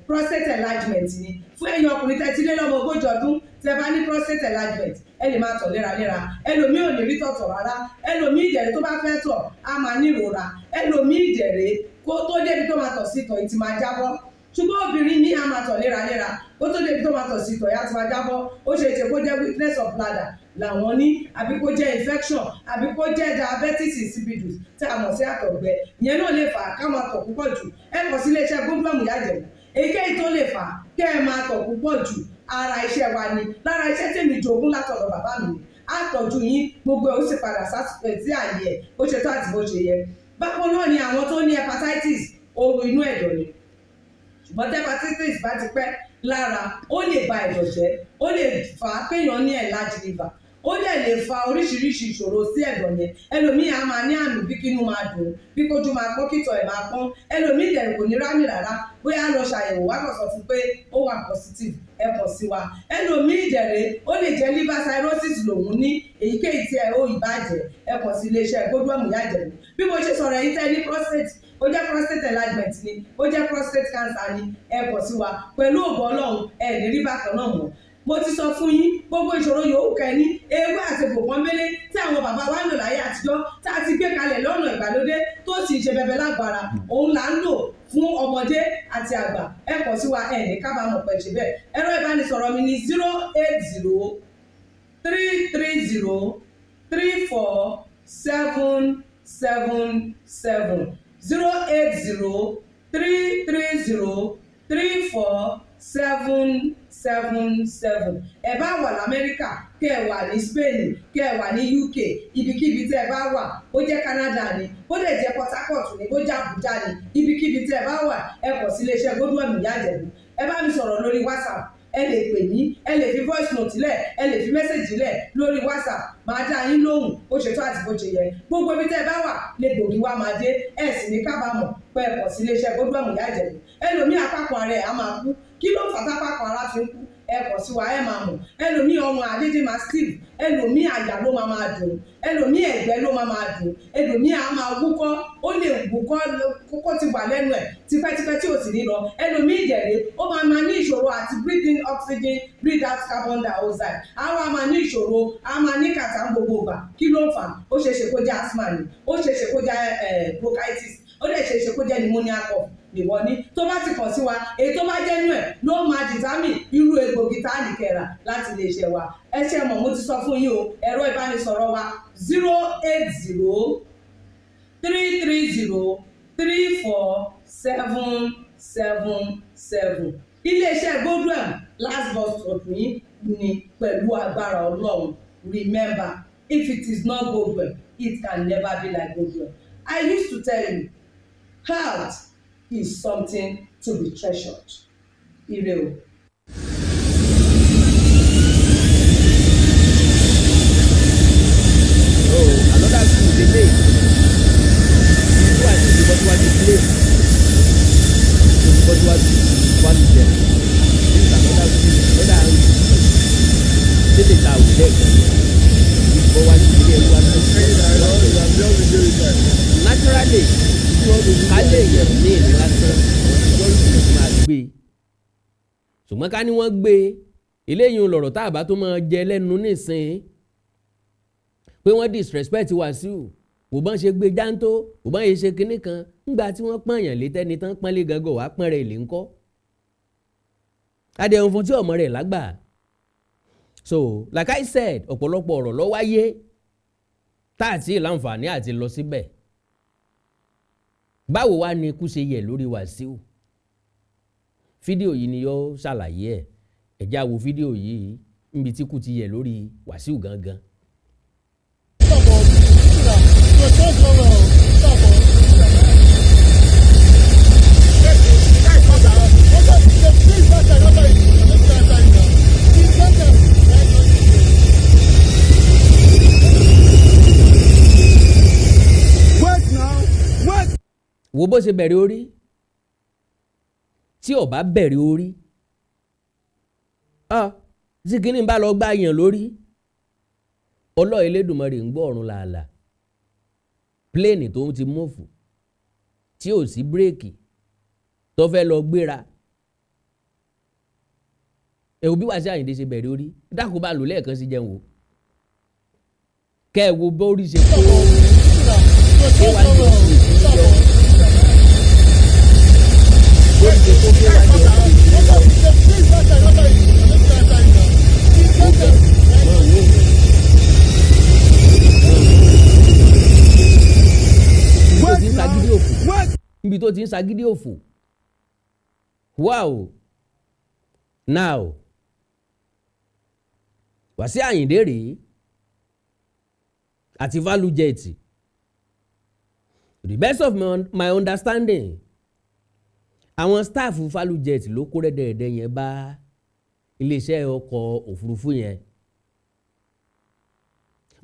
prostate enlargement ni. Fún ẹ̀yin ọkùnrin tẹ́ ti lé lọ́mọ 40 ọdún tẹ́ bá ní prostate enlargement, ẹ lè máa tọ̀ léraléra. Ẹlòmíì ò lè rí tọ̀tọ̀ rárá. Ẹlòmíì ìdẹ̀rẹ̀ tó bá fẹ́ tọ̀ á máa ní ìrora. Ẹlòmíì ìdẹ̀rẹ̀ kó tó débi tó máa tọ̀ sí ìtọ̀ ìtì máa jábọ́. Ṣùgbọ́n obìnrin ní a máa tọ̀ léraléra, kó tó débi tó máa tọ̀ sí ìtọ̀ ìyá ti máa jábọ́. Ó ṣe é ṣe kó jẹ́ weakness of bladder làwọn ní, àbí kó jẹ́ infection, àbí kó jẹ́ diabetes insipidus tí a mọ̀ sí àtọ̀gbẹ. Ìyẹn náà lè fà á ká máa tọ̀ púpọ̀ jù. Ẹ kàn sí iléeṣẹ́ Godwin ìyá Ìjẹ̀bú. Èyíkéyìí tó lè fà á kẹ́ ẹ máa tọ̀ púpọ̀ jù, ara iṣẹ́ wa ni, lára iṣẹ́ tèmi jogún látọ̀dọ̀ bàbá mi. Àtọ̀jú yín gbogbo ẹ̀ ó sì padà sí àyè ẹ̀ bó ṣe tó àti bó ṣe yẹ. Bákan náà ni àwọn tó ní hepatitis, ooru inú ẹ̀dọ̀ ni. Ṣùgbọ́n tí hepatitis bá ti pẹ́ lára, ó lè ba ẹ̀dọ̀ jẹ́, ó lè fà á kéèyàn ní enlarged liver, ó dẹ̀ lè fa oríṣiríṣi ìṣòro sí ẹ̀dọ̀ yẹn. Ẹlòmíì á máa ní àmì bí kínú máa dùn, bí kójú máa pọ́n, kítọ̀ ẹ̀ máa pọ́n. Ẹlòmíì ìdẹ̀rẹ̀ kò ní rámì rárá, bóyá lọ ṣàyẹ̀wò wá kàn sọ fún pé ó wà positive, ẹ kàn sí wa. Ẹlòmíì ìdẹ̀rẹ̀ ó lè jẹ́ liver cirrhosis lòun ní, èyíkéyìí tí ẹ ó ìbàjẹ́, ẹ kàn sí iléeṣẹ́ Godwin ìyá Ìjẹ̀bú. Bí mo ṣe sọ̀rọ̀ yìí tẹ́ ní prostate, ó jẹ́ prostate enlargement ni, ó jẹ́ prostate cancer ni, ẹ kàn sí wa. Pẹ̀lú ògo Ọlọ́run ẹ ní rí bákan náà mọ́. Mo ti sọ fún yín gbogbo ìṣòro yòówù kẹ́ ní, ewé àti gbòǹkan mélé tí àwọn bàbá wa ń lò láyé àtijọ́ tá a ti gbé kalẹ̀ lọ́nà ìgbàlódé tó sì ṣe bẹbẹ lágbára, òun là ń lò fún ọmọdé àti àgbà. Ẹ kàn sí wa, ẹ ní kábàámọ̀ pẹ̀ ṣe bẹ́ẹ̀. Ẹ̀rọ ìbánisọ̀rọ̀ mi ni 08033034777 08033034777. Ẹ bá wà l'Amẹ́ríkà, kẹ́ ẹ wà ní Spain, kẹ́ ẹ wà ní UK, ibikíbi tí ẹ bá wà, ó jẹ́ Canada ni, ó lè jẹ́ Port Harcourt ni, ó jẹ́ Abuja ni, ibikíbi tí ẹ bá wà, ẹ kàn sí iléeṣẹ́ Godwin ìyá Ìjẹ̀bú. Ẹ bá mi sọ̀rọ̀ lórí WhatsApp, ẹ lè pè mí, ẹ lè fi voice note lẹ̀, ẹ lè fi message lẹ̀ lórí WhatsApp, máa dá yín lóhùn bó ṣe tó àti bó ṣe yẹ. Gbogbo ibi tẹ́ ẹ bá wà lè gbòógì wá máa dé, ẹ sì ní kábàámọ̀ pé ẹ kàn sí iléeṣẹ́ Godwin ìyá Ìjẹ̀bú. Ẹlòmíì àpapọ̀ ara ẹ̀ á máa kú, kí ló fà tápapọ̀ ara fi ń kú? Ẹ kàn sí wa, ẹ máa mọ̀. Ẹlòmíì ọrùn àdédé máa stiff, ẹlòmíì àyà ló máa dùn, ẹlòmíì ẹ̀gbẹ́ ló máa dùn, ẹlòmíì á máa wúkọ́, ó lè wúkọ́ kókó ti wà lẹ́nu ẹ̀ tipẹ́tipẹ́ tí ò sì ní lọ. Ẹlòmíì ìdẹ̀rẹ̀ ó máa ní ìṣòro àti breathe in oxygen, breathe out carbon dioxide. Àwọn á máa ní ìṣòro, á máa ní kàtà gbogbo ìgbà. Kí ló fà á? Ó ṣeéṣe kó jẹ́ asthma ni, ó ṣeéṣe kó jẹ́ bronchitis, ó lè ṣeéṣe kó jẹ́ pneumonia cough. nìwọ ní tó bá ti kàn sí wa èyí tó bá jẹ́ nú ẹ̀ ló máa dìtámì irú egbògi tá a lè kẹ́ra láti lè ṣe wa ẹ ṣe mọ̀ mo ti sọ fún yín o ẹ̀rọ ìbánisọ̀rọ̀ wa 080-330-34777 iléeṣẹ́ Godwin last bus stop yín ni pẹ̀lú agbára Ọlọ́run remember if it is not Godwin it can never be like Godwin. I used to tell you health is something to be treasured. Ire o. Another school dey make you are the but what you play but what one dem this is another school another dey dey ta we dey for one day everyone naturally kálẹ̀ yẹn ní ìlú lásán security máa gbé ṣùgbọ́n ká ní wọ́n gbé eléyìí lọ̀rọ̀ tá a bá tó máa jẹ lẹ́nu nísìnyí pé wọ́n disrespect Wasiu kò bá ń ṣe gbé jántó kò bá ń ṣe kinní kan ńgbà tí wọ́n pọ̀nyàn létẹ́ni tán pọ́nlé gangan wàá pọ́n rẹ̀ lè ń kọ́ adẹ̀hùn fún tí ọmọ rẹ̀ lágbà so like I said ọ̀pọ̀lọpọ̀ ọ̀rọ̀ ló wáyé tá àti ìlànfààní àti lọ síbẹ̀ báwo wá ni ikú ṣe yẹ lórí Wasiu fídíò yìí ni yóò ṣàlàyé ẹ̀ ẹ já wo fídíò yìí níbi tí ikú ti yẹ lórí Wasiu gangan. wo bó ṣe bẹ̀rẹ̀ orí tí ó bá bẹ̀rẹ̀ orí tí kìíní bá lọ gbá yàn lórí ọlọ́ Elédùmarè ń gbọ́ ọ̀run làálàá pléènì tó ń ti mọ́fù tí ò sí bírèkì tó fẹ́ lọ gbéra ẹ̀wù bí Wasiu Ayinde ṣe bẹ̀rẹ̀ orí dákun bá lò lẹ́ẹ̀kan sí jẹun wò kẹ́ ẹ̀ wo bórí ṣe kó ṣé wàá jọ sí ìṣúná níbi tó ti ń sagídí òfò wow now Wasiu Ayinde rèé àti value jet the best of my understanding àwọn staff value jet ló kó rẹ́dẹ̀ẹ́dẹ́ yẹn bá iléeṣẹ́ ọkọ̀ òfurufú yẹn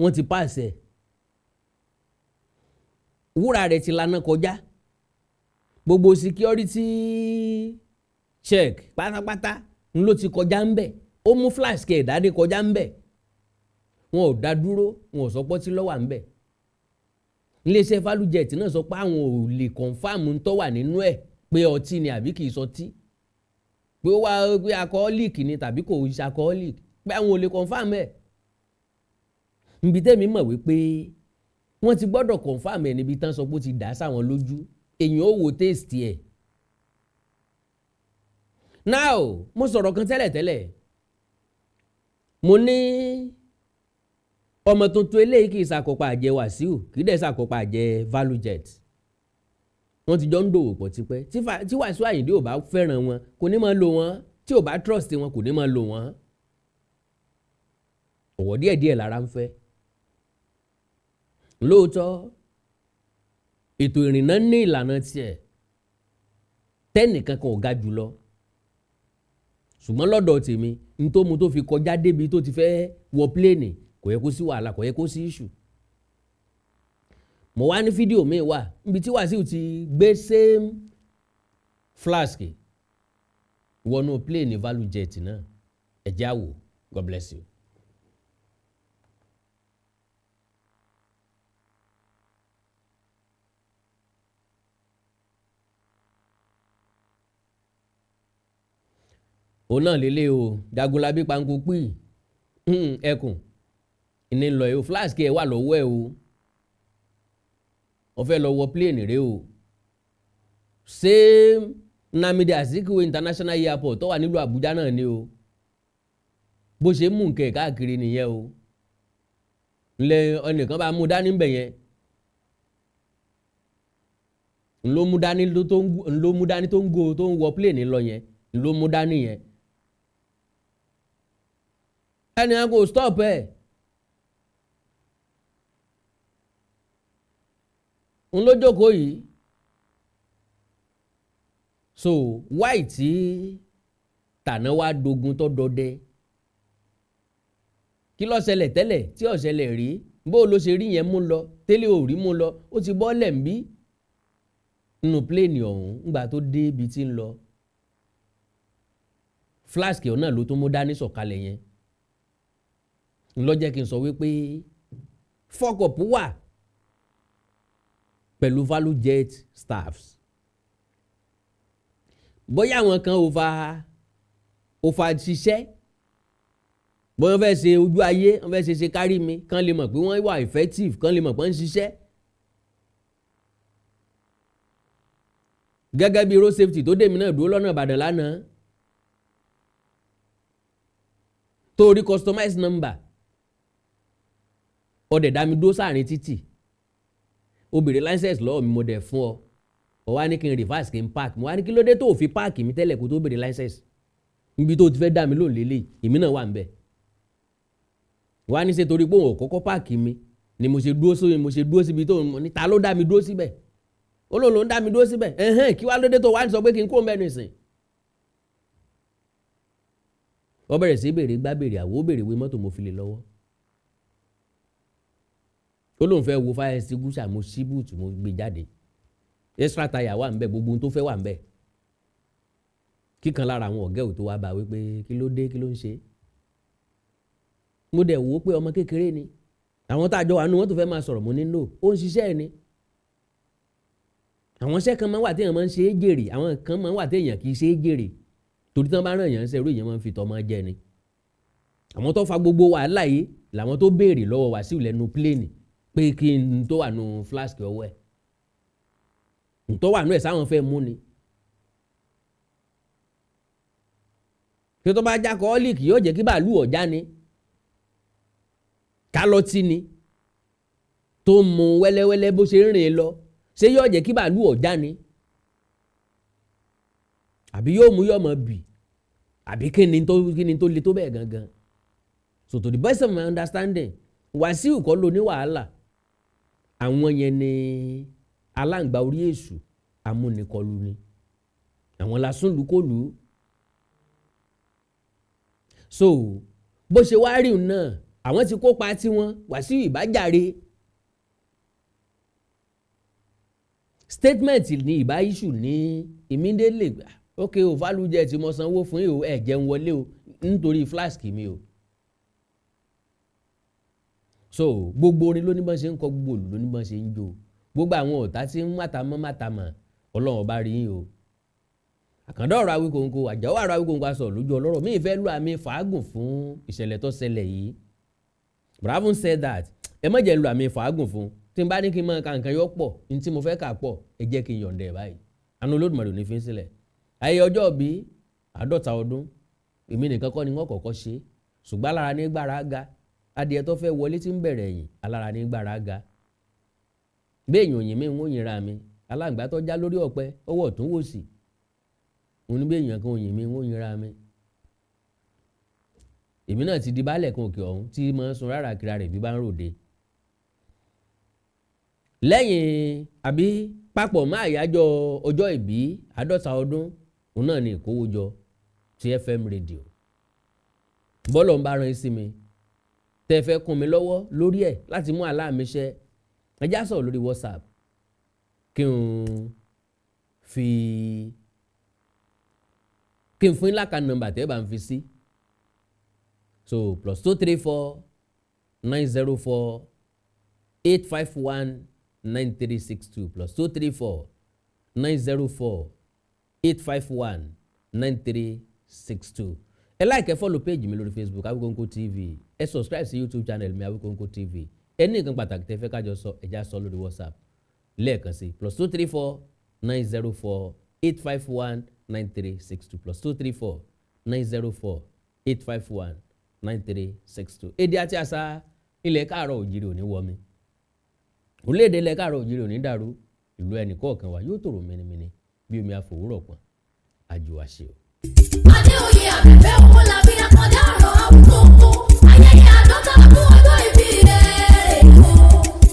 wọ́n ti pàṣẹ wúrà rẹ̀ ti lànà kọjá gbogbo security check pátápátá ń ló ti kọjá ń bẹ̀ ó mú flash kẹ̀ dáadé kọjá ń bẹ̀ wọn ò dá dúró wọn ò sọ pé tí lọ́wọ́ ń bẹ̀ iléeṣẹ́ value jet náà sọ pé àwọn ò lè confam ń tọ́ wà nínú ẹ̀ pé ọtí ni àbí kìí sọtí pé ó wá pé alcoholic ni tàbí kò ṣe alcoholic pé àwọn ò lè confam ẹ̀ níbi tẹ́mi mọ̀ wípé wọ́n ti gbọ́dọ̀ confam ẹ̀ níbi tán sọ pé ó ti dà sáwọn lójú èyàn ó wo taste ẹ̀. now mo sọ̀rọ̀ kan tẹ́lẹ̀tẹ́lẹ̀ mo ní ọmọ tuntun eléyìí kì í ṣàkópa àjẹ Wasiu kì í dẹ̀ ṣàkópa àjẹ value jet wọ́n ti jọ ń dòwò pọ̀ tipẹ́ tí Wasiu Ayinde ò bá fẹ́ràn wọn kò ní máa lò wọ́n tí ò bá trust wọn kò ní máa lò wọ́n ọ̀wọ́ díẹ̀díẹ̀ lára ń fẹ́ lóòótọ́ ètò ìrìnnà ní ìlànà tiẹ̀ tẹ́nìkan kan ò ga jùlọ ṣùgbọ́n lọ́dọ̀ tèmi n tó mu tó fi kọjá débi tó ti fẹ́ wọ pléènì kò yẹ kó sí wàhálà kò yẹ kó sí ìṣù mo wá ní fídíò mi wà níbi tí Wasiu ti gbé same flask wọnú pléènì value jet náà ẹ já wò God bless you. òun náà lélẹ̀ o Jagunlabi panko pì ẹkùn ìní lọ ẹ̀ o flask ẹ̀ wà lọ́wọ́ ẹ̀ o wọ́n fẹ́ lọ wọ pléènì rẹ o same Nnamdi Azikiwe International Airport tó wà nílùú Àbújá náà ni o bó ṣe mú nǹkan káàkiri nìyẹn o ńlẹ̀ ẹnìkan bá mú dání bẹ̀ yẹn ńlọ mú dání tó ń wọ plane lọ yẹn ńlọ mú dání yẹn ẹni wọn kò stop ẹ ńlọ jókòó yìí so why tí tàná wá dogun tó dọdẹ kí ló ṣẹlẹ̀ tẹ́lẹ̀ tí ó ṣẹlẹ̀ rí bó ló ṣe rí yẹn mú lọ tẹ́lẹ̀ ò rí mú lọ ó ti bọ́ lẹ̀ ń bí nínú pléènì ọ̀hún ńgbà tó dé ibi tí ń lọ flask ọ̀nà ló tó mú dání sọ̀kalẹ̀ yẹn ńlọ jẹ́ kí n sọ wípé fọ́kọ̀pù wà pẹ̀lú value jet staffs bóyá àwọn kan òfà ṣiṣẹ́ bóyá wọ́n fẹ́ ṣe ojú ayé wọ́n fẹ́ ṣe kárí mi kán lè mọ̀ pé wọ́n wà effective kán lè mọ̀ pé wọ́n ń ṣiṣẹ́ gẹ́gẹ́ bí road safety tó dèmi náà dúró lọ́nà Ìbàdàn lánàá tó rí customized number ọ̀dẹ̀ dá mi dúró sáàrin títì ó béèrè license lọ́wọ́ mi mo dẹ̀ fún ọ ó wá ní kí n reverse kí n park mo wá ní kí ló dé tó fi park mi tẹ́lẹ̀ kó tó béèrè license níbi tó ti fẹ́ dá mi lóhùn lélẹ̀ èmi náà wà ń bẹ̀ wá ní ṣe torí pé òun ò kọ́kọ́ park mi ni mo ṣe dúró síbi tó ní ta ló dá mi dúró síbẹ̀ ó lóun ló ń dá mi dúró síbẹ̀ kí wá ló dé tó wá ń sọ pé kí n kó mẹ́nu ìsìn ó bẹ̀rẹ̀ sí béèrè gbá béèrè àwọ̀ ó béèrè wé mọ́tò mo fi lè lọ́wọ́ ó lóun fẹ́ wo fire extinguisher mo ṣí búùtù mo gbé jáde extra tire wà ń bẹ gbogbo ohun tó fẹ́ wà ń bẹ kíkan lára àwọn ọ̀gá ò tó wá bá wípé kí ló dé kí ló ń ṣe mo dẹ̀ wò ó pé ọmọ kékeré ni àwọn tá a jọ wà nínú wọn tó fẹ́ máa sọ̀rọ̀ mo ní no ó ń ṣiṣẹ́ ẹ̀ ni àwọn iṣẹ́ kan máa wà téèyàn máa ń ṣe é jèrè àwọn kan máa wà téèyàn kì í ṣe é jèrè torí tí wọ́n bá ràn yàn ṣe irú èèyàn máa ń fi tọmọ jẹ ni àwọn tó fa gbogbo wàhálà yìí làwọn tó béèrè lọ́wọ́ Wasiu lẹ́nu pléènì pé kí n tó wà nù flask ọwọ́ ẹ̀ n tó wà nù ẹ̀ sáwọn fẹ́ mú ni kí tó bá já kọ́ọ́lìkì yóò jẹ́ kí bàálù ọ̀já ni kálọ́tì ni tó mú wẹ́lẹ́wẹ́lẹ́ bó ṣe ń rìn lọ ṣé yóò jẹ́ kí bàálù ọ̀já ni àbí yóò mú yọ̀mọ̀ bì àbí kí ni tó le tó bẹ́ẹ̀ gangan so to the best of my understanding Wasiu kọ́ ló ní wàhálà àwọn yẹn ni aláǹgbá orí èṣù amúnikọlù ni àwọn lásùnlùkọlù so bó ṣe wá rí náà àwọn ti kópa tiwọn Wasiu ìbájàre statement ní ìbá issue ní immediately ok o value jet tí mo sanwó fún yìí o ẹ jẹun wọlé o nítorí flask mi o so gbogbo orin lóníbọn ṣe ń kọ gbogbo òlù lóníbọn ṣe ń jó gbogbo àwọn ọ̀tá tí ń mátàmọ́ Ọlọ́run bá rí yín o àkàndá ọ̀rọ̀ Awíkonko àjàwọ̀ ọ̀rọ̀ Awíkonko aṣọ lójú ọlọ́rọ̀ mi ìfẹ́ lu àmì fàágùn fún ìṣẹ̀lẹ̀ tó ṣẹlẹ̀ yìí but I haven't said that ẹ má jẹ́ lu àmì fàágùn fún tí n bá ní kí n máa ka nǹkan yọ pọ̀ ní tí mo fẹ́ kà pọ̀ ẹ jẹ́ kí n yọ̀ǹda ẹ̀ báyìí àánú Olódùmarè ò ní fi ń sílẹ̀ ayé ọjọ́ bí 50 ọdún èmi nìkan kọ́ ni wọ́n kọ́kọ́ ṣe ṣùgbọ́n alára ní gbára ga adìẹ tó fẹ́ wọlé tí ń bẹ̀rẹ̀ ẹ̀yìn alára ní gbára ga béèyàn òyìn mi ń wọ́n yìnra mi aláǹgbá tó já lórí ọ̀pẹ ọwọ́ ọ̀tún wò sí òní béèyàn kan òyìn mi ń wọ́n yìnra mi èmi náà ti di baálẹ̀ kan òkè ọ̀hún tí mo ń sun rárá kira rẹ̀ bí bá ń ròde lẹ́yìn àbí papọ̀ mọ́ àyájọ́ ọjọ́ ìbí 50 ọdún òun náà ni ìkówójọ ti FM radio bọ́lọ̀ ń bá ran sí mi tẹ́ fẹ́ kún mi lọ́wọ́ lórí ẹ̀ láti mú àlá mi ṣẹ ẹ já sọ̀rọ̀ lórí WhatsApp kí n fún yín láka nọ́mbà tẹ́ bá ń fi sí so +234 904 851 9362 +234 904 851 9362 ẹ like ẹ follow page mi lórí Facebook Awikonko TV ẹ subscribe sí YouTube channel mi Awikonko TV ẹ ní nǹkan pàtàkì tẹ́ fẹ́ kájọ sọ ẹ já sọ lórí WhatsApp lẹ́ẹ̀kan sí +234 904-851-9362 plus 234-904-851-9362. Èdè àti àṣà ilẹ̀ káàárọ̀ òjìrì òní wọmi. Orílẹ̀-èdè ilẹ̀ káàárọ̀ òjìrì òní dàrú. Ìlú ẹnì kọ̀ọ̀kan wa yóò tòrò mẹ́nimẹ́ni bí omi àfòwúrọ̀ pọ̀n. Àjò àṣẹ o. Adéoyè àbẹ̀fẹ́ owó làbí akọ̀dá ọ̀rọ̀ àwùjọ ayẹyẹ àádọ́ta fún ọjọ́ ìbí rẹ̀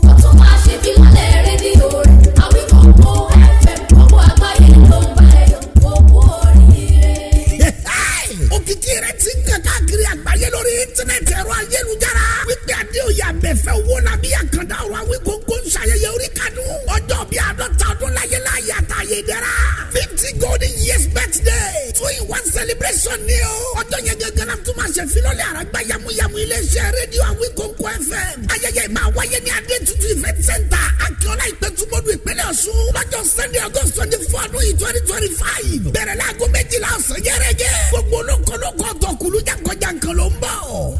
ó tún máa ṣe bí lálẹ́ rédíò rẹ̀ Àwíkọ́nkọ́ FM gbogbo àgbáyé ló ń bá ẹ̀yọ̀ òkú oríire. Òkìkí rẹ̀ ti ń kàn káàkiri àgbáyé lórí íńtánẹ́ẹ̀tì ẹ̀rọ ayélujára wípé Adéoyè àbẹ̀fẹ́ owó làbí àkàndá ọ̀rọ̀ Àwíkọ́nkọ́ ń ṣayẹyẹ orí kadún ọjọ́ bí 50 ọdún láyé láyé àtàyè dẹ́ra 50 golden years birthday 2-in-1 celebration ni o. Ọjọ́ yẹn gẹ́gẹ́ la tún máa ṣe filọ́lẹ̀ àràgbá yamuyamu iléeṣẹ́ rédíò Àwíkọ́nkọ́ FM. Ayẹyẹ máa wáyé ní Adétutù event center Akíọ́lá Ìpẹ́tùmọ́dù ìpínlẹ̀ Ọ̀ṣun lọ́jọ́ Sunday August 24 ọdún 2025. Bẹ̀rẹ̀ láago 12 ọ̀sán gẹ́rẹ́gẹ́. Gbogbo olókolókó tọkùlù jankan-jankan ló ń bọ̀.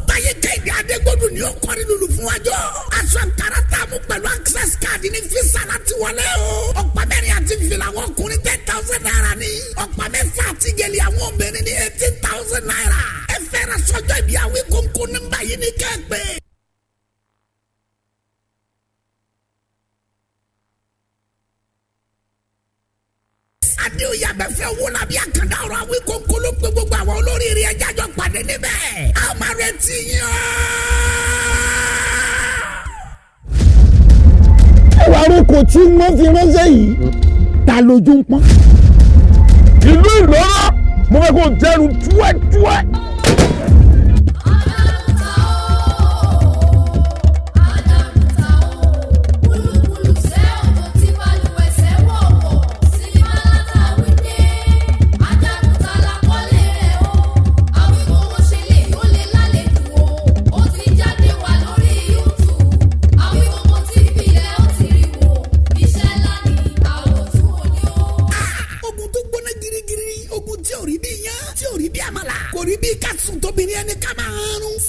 Báyé Kẹ́hìndé Adégbòdù ni ó kọrin lulu fún wájọ́. Aṣọ àǹkárá tààmú pẹ̀lú access card ní fisa láti wọlé o. Ọ̀pá mẹ́rin àti fìlà àwọn ọkùnrin 10,000 naira ni. Ọ̀pá mẹ́fà àti gèlè àwọn obìnrin ní 18,000 naira. Ẹ fẹ́ràn sọ́jọ́ ìbí Àwíkọ́nkọ́ nígbà yìí ní kẹ́gbẹ́. Adéoyè àbẹ̀fẹ́ owó làbí àkàndá ọ̀rọ̀ Àwíkọ́nkọ́ ló pé gbogbo àwọn olóríire ẹja jọ pàdé níbẹ̀. A máa retí yín o. Ẹwà aróko tí wọ́n fi ránṣẹ́ yìí ta lójú ń pọ́n. Ìlú Ìlọ́rọ̀ mo fẹ́ kó jẹun túwẹ́túwẹ́.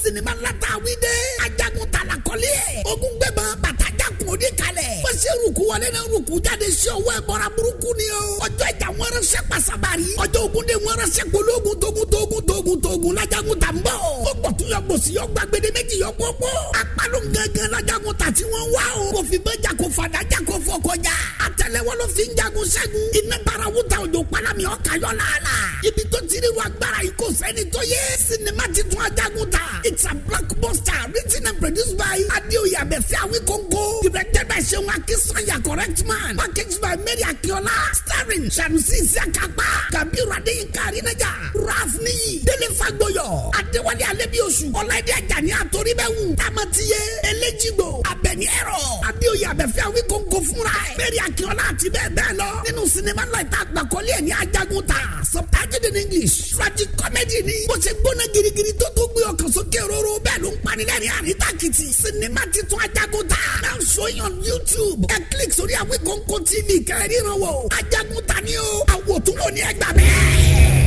Sinimá ńláta Ayinde ajagun tala kọ́lé ẹ̀. Ogun gbẹ̀bọ̀n bàtàjákun òde kalẹ̀. Bọ́sẹ̀ rúkú wọlé náà rúkú jáde sí ọwọ́ ẹ̀bọ̀ra burúkú ni o. Ọjọ́ ìjà wọn ránṣẹ́ pasabari. Ọjọ́ ogun dé wọn ránṣẹ́ pológun tógun lájagun tà ń bọ̀. Ó gbọ̀tún yọ gbòsì yọ gbàgbédé méjì yọ pópó. Apáló gángan lájagun tà tí wọ́n wá o. Kò fi bẹ́jà kò fàdájà kò fọkọjà. Àtẹlẹwọ́ ló fi ń jagun ṣẹ́gun. Iná bara wuta òjò palami ọ̀ka yọ làálà. Ibi tó ti ríru agbára yìí kò sẹ́ni tó yé. Sinimá ti tún ajagun ta. It's a blockbuster written and produced by Adéoyè àbẹ̀fẹ́ Àwíkọ́nkọ́. Directed by Ṣeun Akínsanya correct man. Packaged by Mary Akíọ́lá. Starring Sanusi Isiakapa. Kabiru Adéyínká Arínájà. Ralph Níyì. Délé Fágbóyọ̀. Adéwálé Alébíoṣù. Ọláìdé Àjàní Àtòríbẹ̀wù. Tamatiye. Eléjìgbò. Abẹ́ni ẹ̀rọ. Adéoyè àbẹ̀fẹ́ Àwíkọ́nkọ́ fúnra ẹ̀. Mary Akíọ́lá àti bẹ́ẹ̀ bẹ́ẹ̀ lọ. Nínú sinimá ńlá ìta àgbàkọ́lé ẹ̀ ní ajagun ta. Subtitled in English. Tragic comedy ni. Bó ṣe gbóná girigiri tó gbé ọkàn sókè róró bẹ́ẹ̀ ló ń panilẹ́rìn àríntàkìtì. Sinimá titun ajagun ta. Now showing on YouTube. Ẹ click sórí Àwíkọ́nkọ́ TV kẹrin ìrànwọ́. Ajagun ta ni o. Àwòtúnwò ni ẹgbàá bẹ́ẹ̀.